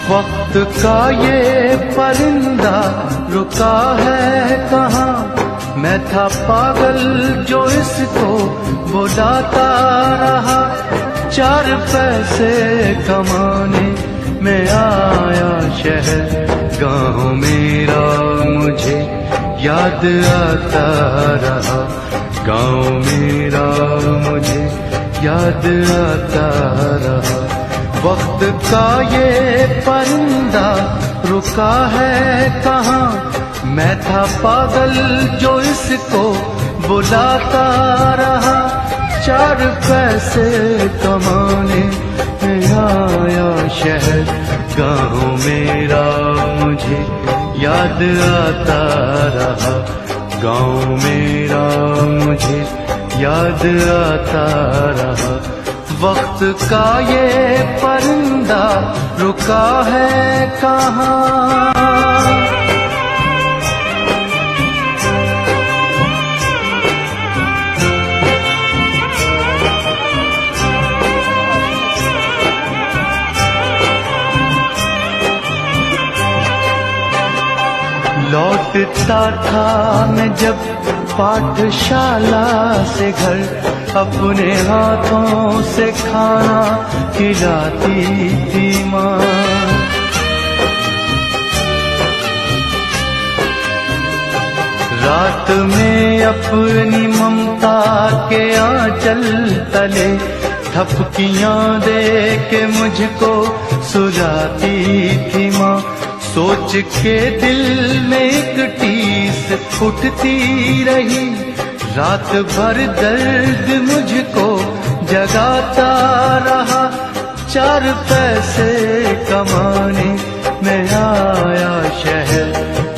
वक्त का ये परिंदा रुका है कहाँ, मैं था पागल जो इसको बुलाता रहा। 4 पैसे कमाने में आया शहर, गाँव मेरा मुझे याद आता रहा। गाँव मेरा मुझे याद आता रहा। वक्त का ये परिंदा रुका है कहाँ, मैं था पागल जो इसको बुलाता रहा। 4 पैसे कमाने में आया शहर, गाँव मेरा मुझे याद आता रहा। गाँव मेरा मुझे याद आता रहा। वक्त का ये परिंदा रुका है कहाँ। लौटता था मैं जब पाठशाला से घर, अपने हाथों से खाना खिलाती थी माँ। रात में अपनी ममता के आंचल तले थपकियां दे के मुझको सुलाती थी माँ। सोच के दिल में एक टीस उठती रही, रात भर दर्द मुझको जगाता रहा। 4 पैसे कमाने में आया शहर,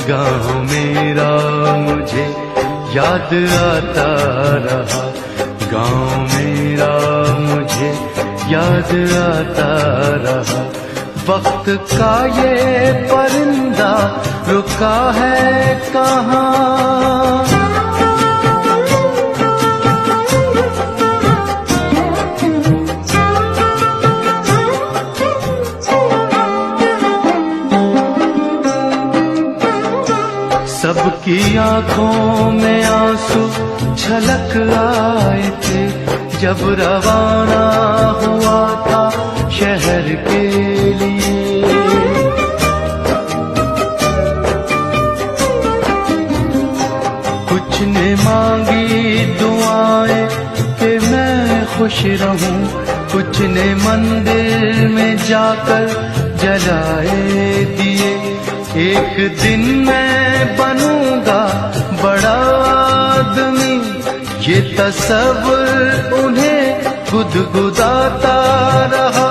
गाँव मेरा मुझे याद आता रहा। गाँव मेरा मुझे याद आता रहा। वक्त का ये परिंदा रुका है कहाँ। सबकी आंखों में आंसू छलक आए थे जब रवाना हुआ था शहर के लिए। कुछ ने मांगी दुआएं कि मैं खुश रहूं, कुछ ने मंदिर में जाकर जलाए दिए। एक दिन मैं बनूंगा बड़ा आदमी, ये तसव्वुर उन्हें गुदगुदाता रहा।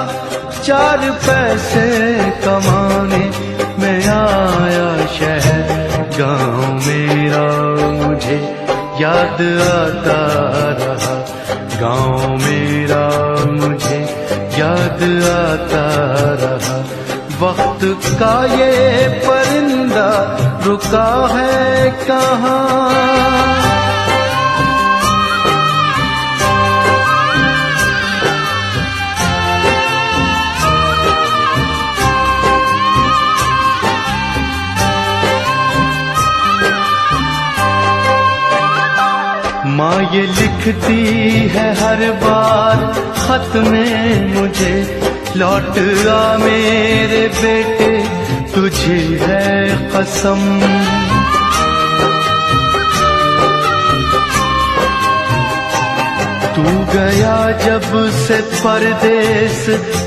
4 पैसे कमाने में आया शहर, गाँव मेरा मुझे याद आता रहा। गाँव मेरा मुझे याद आता रहा। वक्त का ये परिंदा रुका है कहाँ। माँ ये लिखती है हर बार खत में मुझे, लौट आ मेरे बेटे तुझे है कसम। तू गया जब से परदेस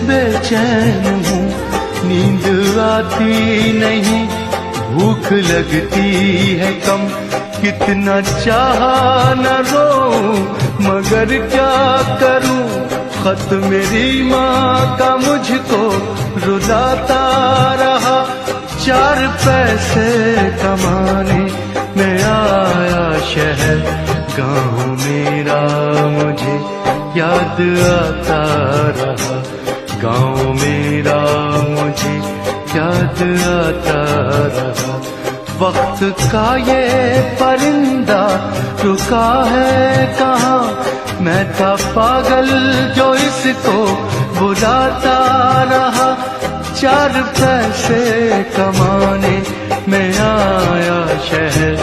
बेचैन हूँ, नींद आती नहीं भूख लगती है कम। कितना चाहा न रो मगर क्या करूं, खत मेरी माँ का मुझको रुलाता रहा। 4 पैसे कमाने में आया शहर, गाँव मेरा मुझे याद आता रहा। गाँव मेरा मुझे याद आता रहा। वक्त का ये परिंदा रुका है कहाँ, मैं था पागल जो इसको बुलाता रहा। 4 पैसे कमाने मैं आया शहर,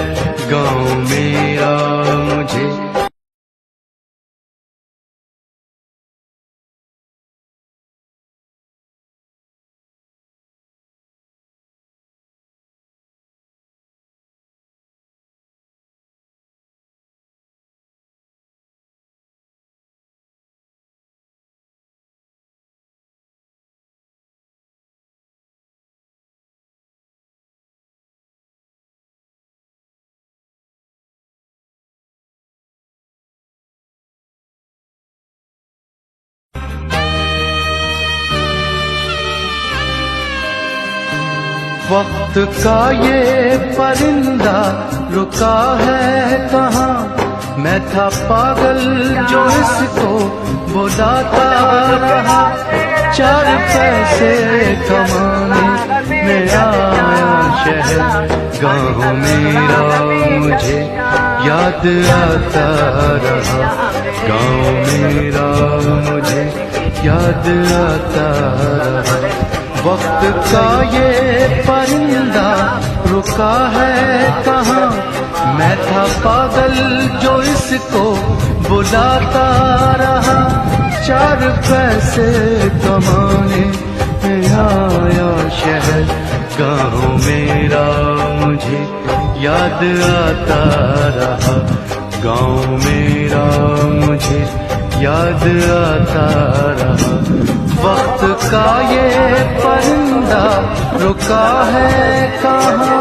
गाँव मेरा मुझे वक्त का ये परिंदा रुका है कहाँ, मैं था पागल जो इसको बुलाता रहा। 4 पैसे कमाने में आया शहर, गाँव मेरा मुझे याद आता रहा। गाँव मेरा मुझे याद आता रहा। वक्त का ये परिंदा रुका है कहाँ, मैं था पागल जो इसको बुलाता रहा। 4 पैसे कमाने में आया शहर, गाँव मेरा मुझे याद आता रहा। गाँव मेरा मुझे याद आता रहा। वक्त का ये परिंदा रुका है कहाँ।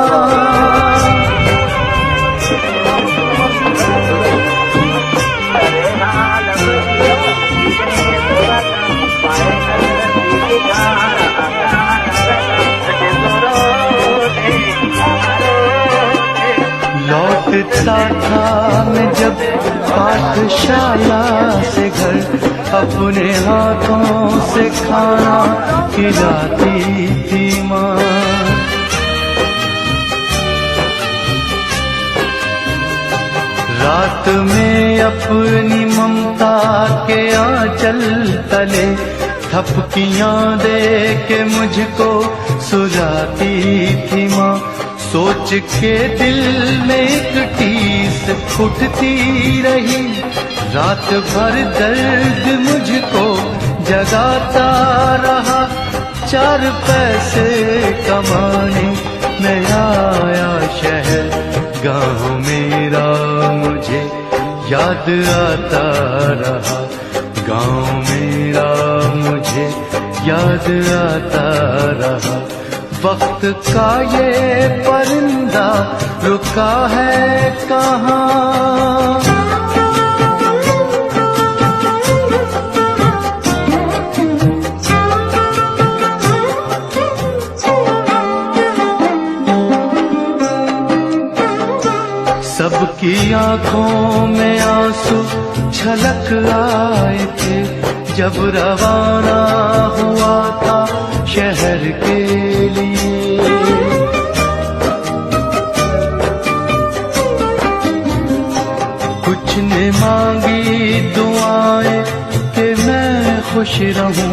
लौटता था मैं जब पाठशाला से घर, अपने हाथों से खाना खिलाती थी माँ। रात में अपनी ममता के आंचल तले थपकियां दे के मुझको सुलाती थी माँ। सोच के दिल में एक टीस उठती रही, रात भर दर्द मुझको जगाता रहा। 4 पैसे कमाने मैं आया शहर, गाँव मेरा मुझे याद आता रहा। गाँव मेरा मुझे याद आता रहा। वक्त का ये परिंदा रुका है कहाँ। सबकी आंखों में आंसू छलक आए थे जब रवाना हुआ था शहर के लिए। कुछ ने मांगी दुआएं कि मैं खुश रहूं,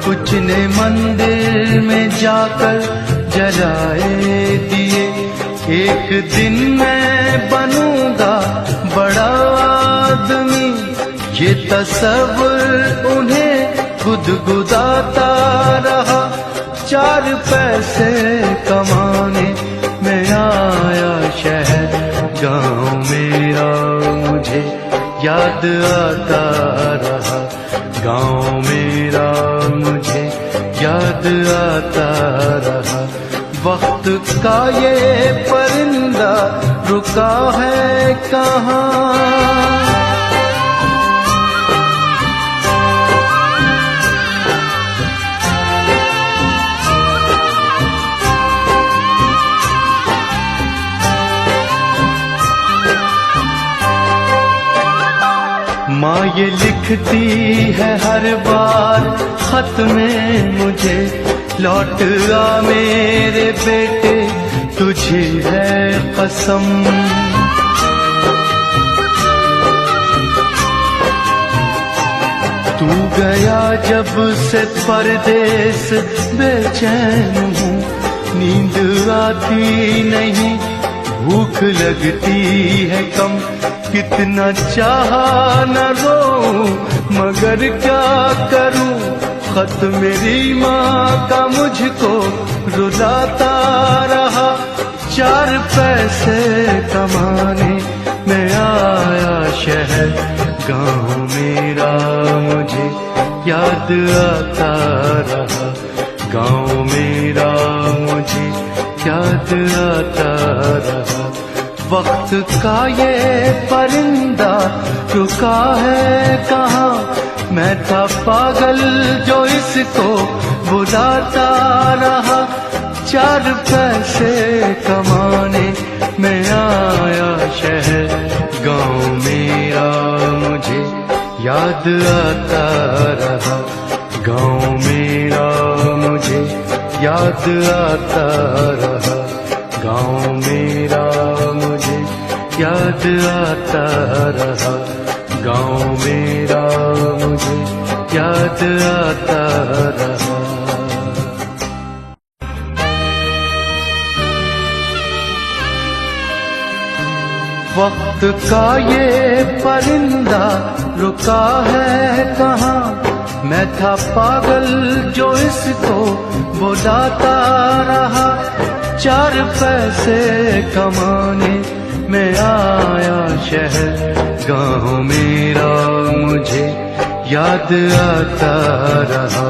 कुछ ने मंदिर में जाकर जलाए दिए। एक दिन मैं बनूंगा बड़ा आदमी, ये तसव्वुर उन्हें गुदगुदाता रहा। 4 पैसे कमाने मैं आया शहर, गाँव मेरा मुझे याद आता रहा। गाँव मेरा मुझे याद आता रहा। वक्त का ये परिंदा रुका है कहाँ। माँ ये लिखती है हर बार खत में मुझे, लौट आ मेरे बेटे तुझे है कसम। तू गया जब से परदेस बेचैन हूँ, नींद आती नहीं, भूख लगती है कम, कितना चाहा न रो मगर क्या करूं, खत मेरी माँ का मुझको रुलाता रहा। 4 पैसे कमाने मैं आया शहर, गाँव मेरा मुझे याद आता रहा, गाँव मेरा मुझे याद आता रहा। वक्त का ये परिंदा रुका है कहाँ, मैं था पागल जो इसको बुलाता रहा। 4 पैसे कमाने मैं आया शहर, गाँव मेरा मुझे याद आता रहा, गाँव मेरा मुझे याद आता रहा, गाँव मेरा मुझे याद आता रहा, गाँव मेरा मुझे याद आता रहा। वक्त का ये परिंदा रुका है कहाँ, मैं था पागल जो इसको बुलाता रहा। 4 पैसे कमाने मैं आया शहर, गाँव मेरा मुझे याद आता रहा,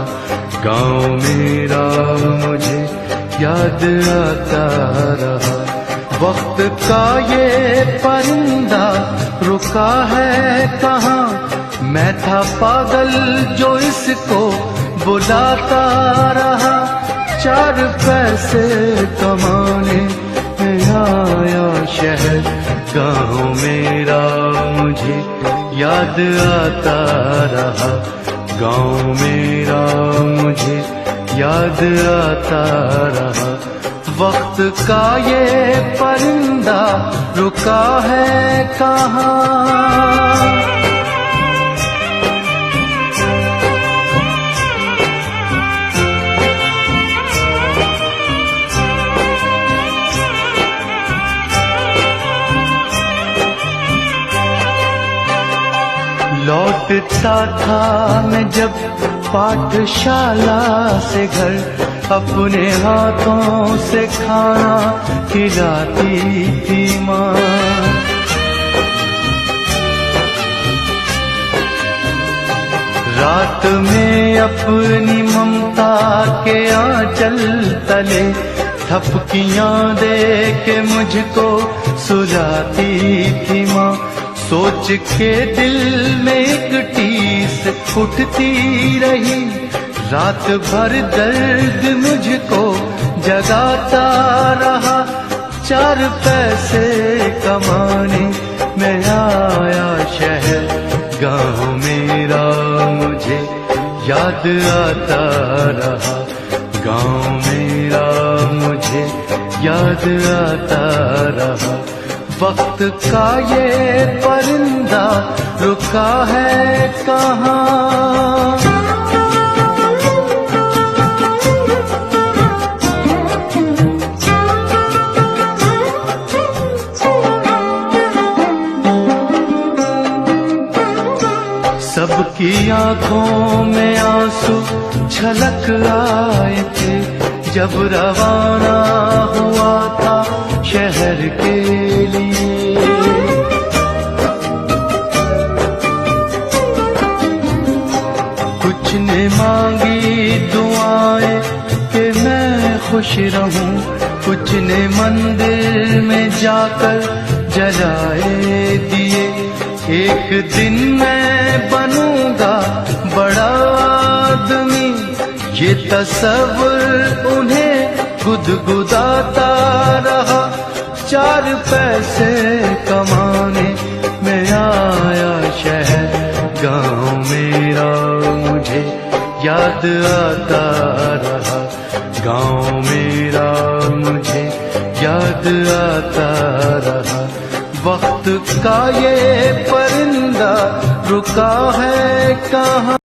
गाँव मेरा मुझे याद आता रहा। वक्त का ये परिंदा रुका है कहाँ, मैं था पागल जो इसको बुलाता रहा। 4 पैसे कमाने मैं आया शहर, गाँव मेरा मुझे याद आता रहा, गाँव मेरा मुझे याद आता रहा। वक्त का ये परिंदा रुका है कहाँ। लौटता था मैं जब पाठशाला से घर, अपने हाथों से खाना खिलाती थी माँ। रात में अपनी ममता के आंचल तले थपकियां दे के मुझको सुलाती थी माँ। सोच के दिल में एक टीस उठती रही, रात भर दर्द मुझको जगाता रहा। 4 पैसे कमाने मैं आया शहर, गाँव मेरा मुझे याद आता रहा, गाँव मेरा मुझे याद आता रहा। वक्त का ये परिंदा रुका है कहाँ। सबकी आंखों में आंसू छलक आए थे जब रवाना हुआ था शहर के लिए। कुछ ने मांगी दुआएं कि मैं खुश रहूं, कुछ ने मंदिर में जाकर जलाए दिए। एक दिन मैं बनूंगा बड़ा आदमी, ये तस्वीर उन्हें गुदगुदाता रहा। 4 पैसे कमाने मैं आया शहर, गाँव मेरा मुझे याद आता रहा, गाँव मेरा मुझे याद आता रहा। वक्त का ये परिंदा रुका है कहाँ।